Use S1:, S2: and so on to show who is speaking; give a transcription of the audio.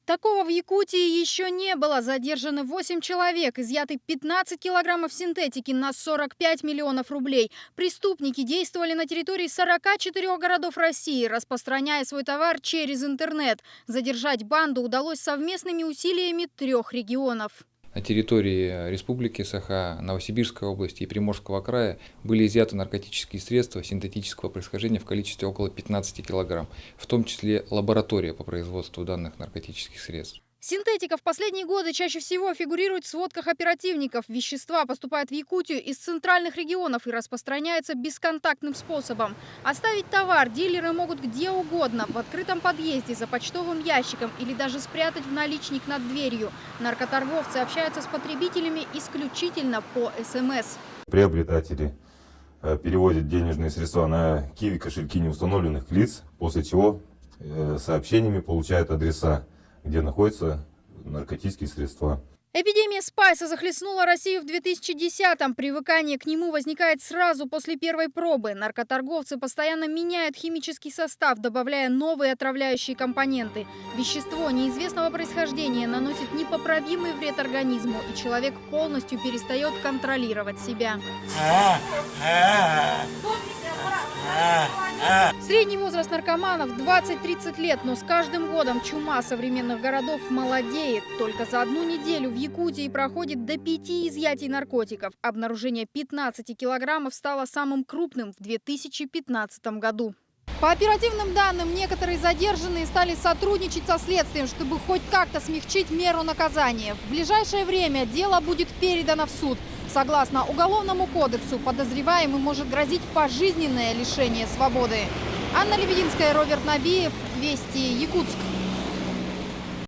S1: Такого в Якутии еще не было. Задержаны 8 человек, изъяты 15 килограммов синтетики на 45 миллионов рублей. Преступники действовали на территории 44 городов России, распространяя свой товар через интернет. Задержать банду удалось совместными усилиями 3 регионов.
S2: На территории Республики Саха, Новосибирской области и Приморского края были изъяты наркотические средства синтетического происхождения в количестве около 15 килограмм, в том числе лаборатория по производству данных наркотических средств.
S1: Синтетика в последние годы чаще всего фигурирует в сводках оперативников. Вещества поступают в Якутию из центральных регионов и распространяются бесконтактным способом. Оставить товар дилеры могут где угодно – в открытом подъезде, за почтовым ящиком или даже спрятать в наличник над дверью. Наркоторговцы общаются с потребителями исключительно по СМС.
S3: Приобретатели переводят денежные средства на киви-кошельки неустановленных лиц, после чего сообщениями получают адреса, где находятся наркотические средства.
S1: Эпидемия спайса захлестнула Россию в 2010-м. Привыкание к нему возникает сразу после первой пробы. Наркоторговцы постоянно меняют химический состав, добавляя новые отравляющие компоненты. Вещество неизвестного происхождения наносит непоправимый вред организму, и человек полностью перестает контролировать себя. Средний возраст наркоманов 20-30 лет, но с каждым годом чума современных городов молодеет. Только за одну неделю в Якутии проходит до 5 изъятий наркотиков. Обнаружение 15 килограммов стало самым крупным в 2015 году. По оперативным данным, некоторые задержанные стали сотрудничать со следствием, чтобы хоть как-то смягчить меру наказания. В ближайшее время дело будет передано в суд. Согласно Уголовному кодексу, подозреваемый может грозить пожизненное лишение свободы. Анна Лебединская, Роберт Набиев, Вести, Якутск.